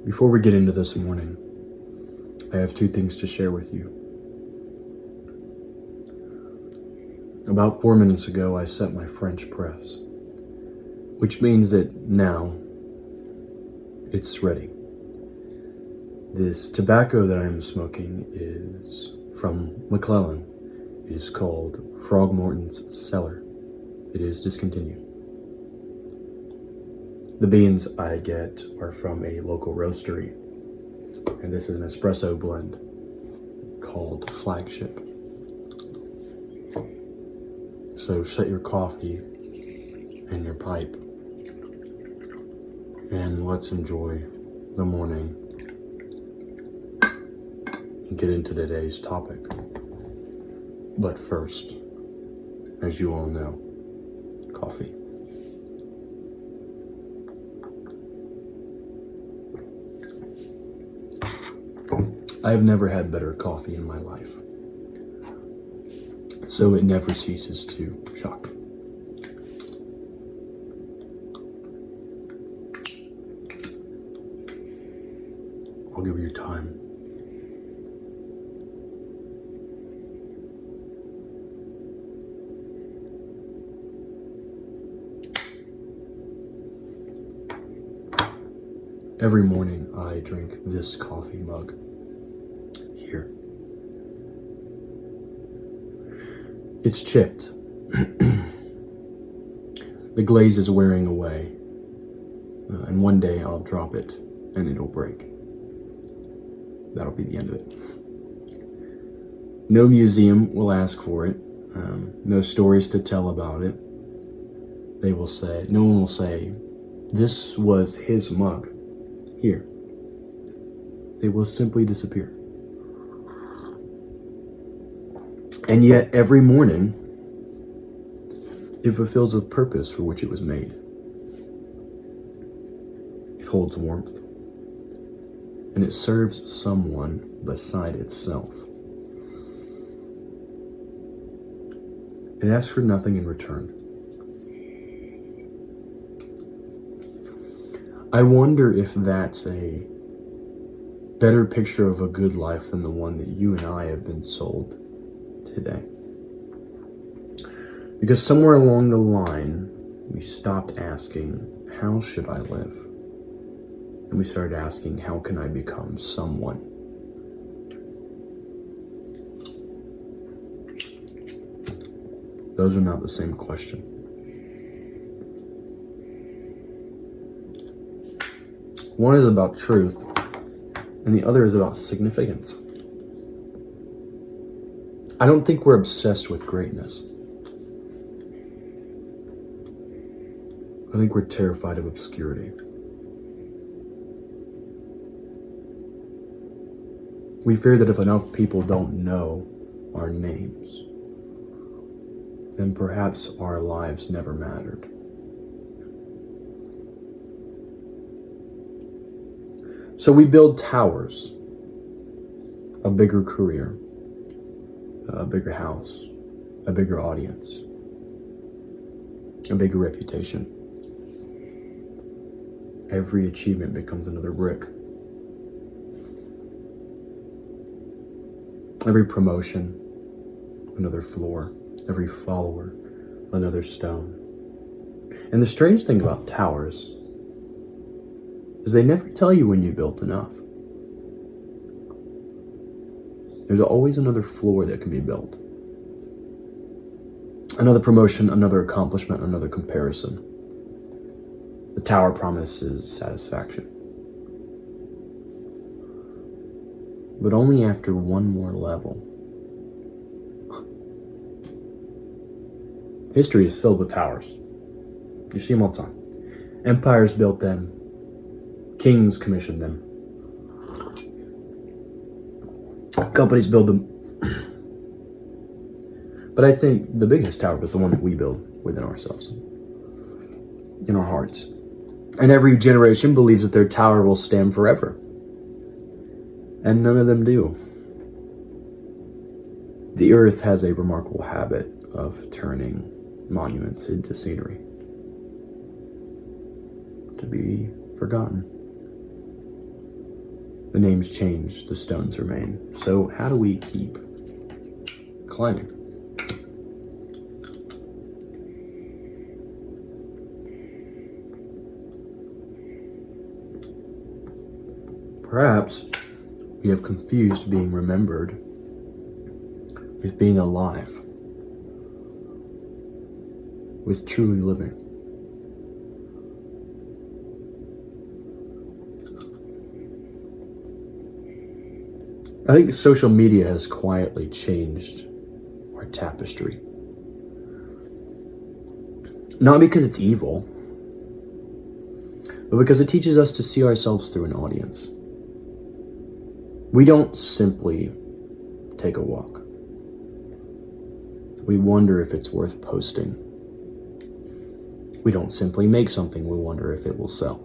Before we get into this morning, I have two things to share with you. About 4 minutes ago, I set my French press, which means that now it's ready. This tobacco that I'm smoking is from McClellan. It is called Frogmorton's Cellar. It is discontinued. The beans I get are from a local roastery, and this is an espresso blend called Flagship. So set your coffee and your pipe, and let's enjoy the morning and get into today's topic. But first, as you all know, coffee. I have never had better coffee in my life, so it never ceases to shock me. I'll give you time. Every morning I drink this coffee mug here. It's chipped. The glaze is wearing away, and one day I'll drop it and it'll break. That'll be the end of it. No museum will ask for it. No stories to tell about it. No one will say, this was his mug. Here. They will simply disappear. And yet, every morning, it fulfills a purpose for which it was made. It holds warmth, and it serves someone beside itself. It asks for nothing in return. I wonder if that's a better picture of a good life than the one that you and I have been sold today. Because somewhere along the line, we stopped asking, how should I live? And we started asking, how can I become someone? Those are not the same question. One is about truth, and the other is about significance. I don't think we're obsessed with greatness. I think we're terrified of obscurity. We fear that if enough people don't know our names, then perhaps our lives never mattered. So we build towers, a bigger career, a bigger house, a bigger audience, a bigger reputation. Every achievement becomes another brick. Every promotion, another floor. Every follower, another stone. And the strange thing about towers is they never tell you when you built enough. There's always another floor that can be built. Another promotion, another accomplishment, another comparison. The tower promises satisfaction. But only after one more level. History is filled with towers. You see them all the time. Empires built them. Kings commissioned them. Companies build them. But I think the biggest tower is the one that we build within ourselves, in our hearts. And every generation believes that their tower will stand forever. And none of them do. The earth has a remarkable habit of turning monuments into scenery, to be forgotten. The names change, the stones remain. So how do we keep climbing? Perhaps we have confused being remembered with being alive, with truly living. I think social media has quietly changed our tapestry. Not because it's evil, but because it teaches us to see ourselves through an audience. We don't simply take a walk. We wonder if it's worth posting. We don't simply make something, we wonder if it will sell.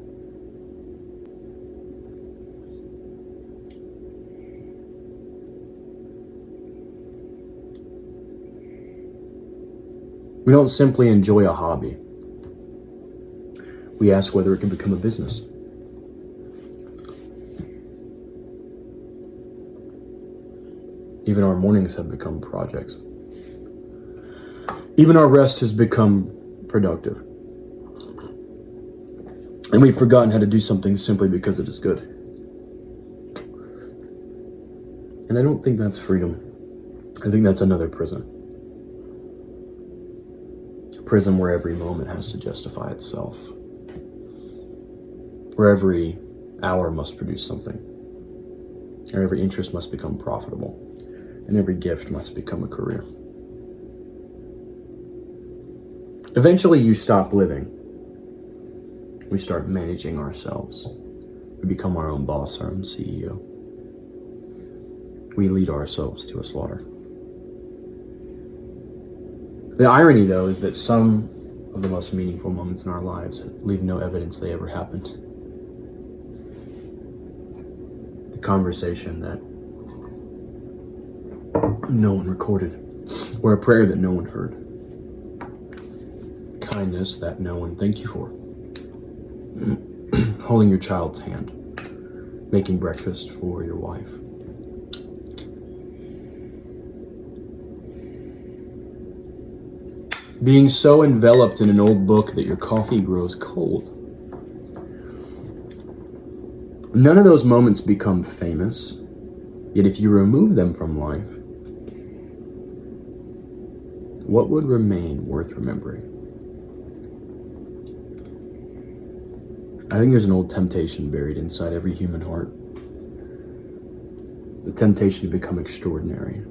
We don't simply enjoy a hobby. We ask whether it can become a business. Even our mornings have become projects. Even our rest has become productive. And we've forgotten how to do something simply because it is good. And I don't think that's freedom. I think that's another prison. A prison where every moment has to justify itself. Where every hour must produce something. Or every interest must become profitable. And every gift must become a career. Eventually you stop living. We start managing ourselves. We become our own boss, our own CEO. We lead ourselves to a slaughter. The irony, though, is that some of the most meaningful moments in our lives leave no evidence they ever happened. The conversation that no one recorded, or a prayer that no one heard. Kindness that no one thanked you for. Holding your child's hand. Making breakfast for your wife. Being so enveloped in an old book that your coffee grows cold. None of those moments become famous, yet if you remove them from life, what would remain worth remembering? I think there's an old temptation buried inside every human heart. The temptation to become extraordinary.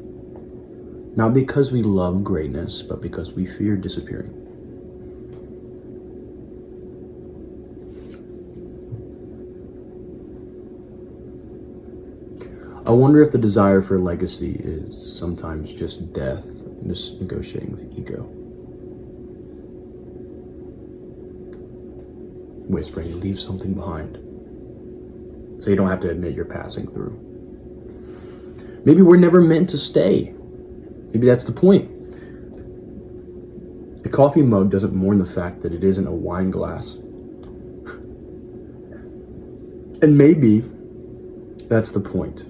Not because we love greatness, but because we fear disappearing. I wonder if the desire for legacy is sometimes just death, just negotiating with ego. Whispering, leave something behind. So you don't have to admit you're passing through. Maybe we're never meant to stay. Maybe that's the point. The coffee mug doesn't mourn the fact that it isn't a wine glass. And maybe that's the point.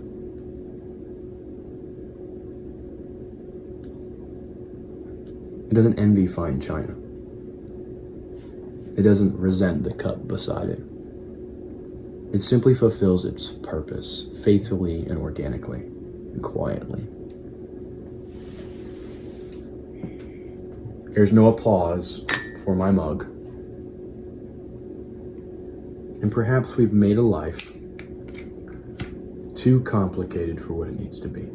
It doesn't envy fine china. It doesn't resent the cup beside it. It simply fulfills its purpose faithfully and organically and quietly. There's no applause for my mug. And perhaps we've made a life too complicated for what it needs to be.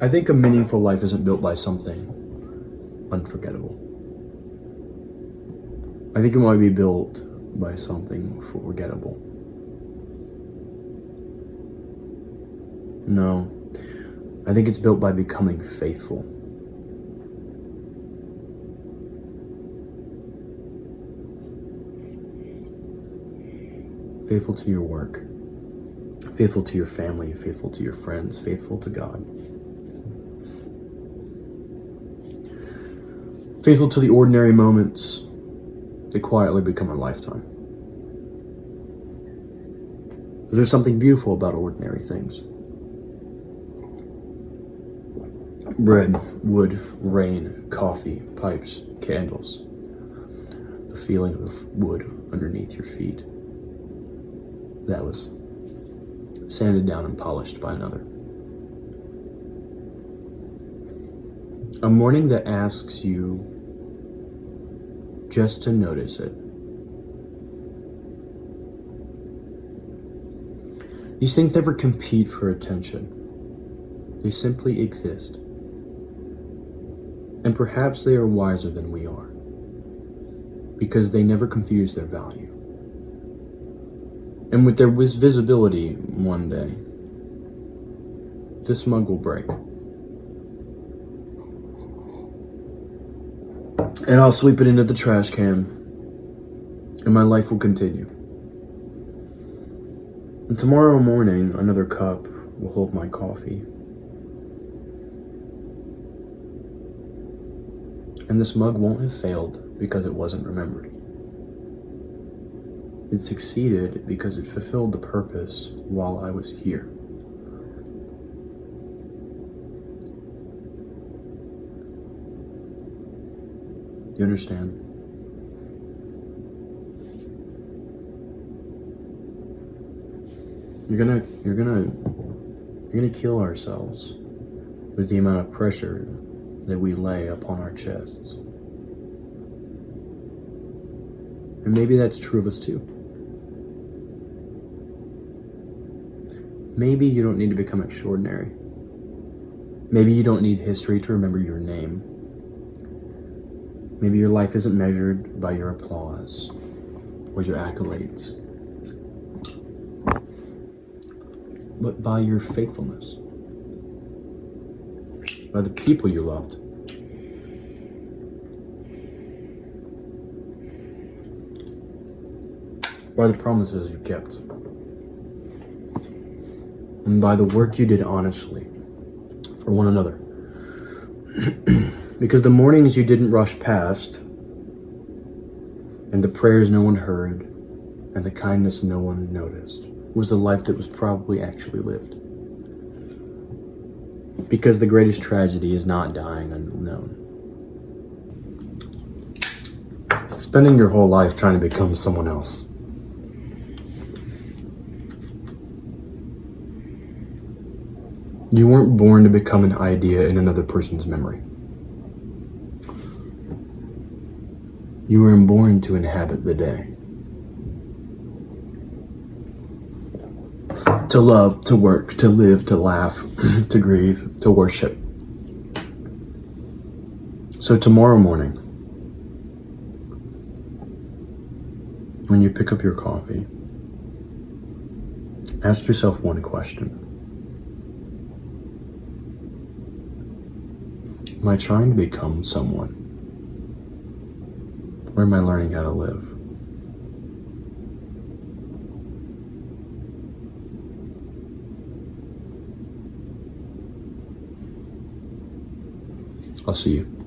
I think a meaningful life isn't built by something unforgettable. I think it might be built by something forgettable. No, I think it's built by becoming faithful. Faithful to your work, faithful to your family, faithful to your friends, faithful to God. Faithful to the ordinary moments, they quietly become a lifetime. There's something beautiful about ordinary things. Bread, wood, rain, coffee, pipes, candles. The feeling of the wood underneath your feet. That was sanded down and polished by another. A morning that asks you just to notice it. These things never compete for attention. They simply exist. And perhaps they are wiser than we are, because they never confuse their value. And with their visibility one day, this mug will break. And I'll sweep it into the trash can, and my life will continue. And tomorrow morning, another cup will hold my coffee. And this mug won't have failed because it wasn't remembered. It succeeded because it fulfilled the purpose while I was here. You understand? You're gonna kill ourselves with the amount of pressure that we lay upon our chests. And maybe that's true of us too. Maybe you don't need to become extraordinary. Maybe you don't need history to remember your name. Maybe your life isn't measured by your applause or your accolades, but by your faithfulness, by the people you loved. By the promises you kept. And by the work you did honestly for one another. Because the mornings you didn't rush past, and the prayers no one heard, and the kindness no one noticed, was a life that was probably actually lived. Because the greatest tragedy is not dying unknown. It's spending your whole life trying to become someone else. You weren't born to become an idea in another person's memory. You were born to inhabit the day. To love, to work, to live, to laugh, to grieve, to worship. So tomorrow morning, when you pick up your coffee, ask yourself one question. Am I trying to become someone? Or am I learning how to live? I'll see you.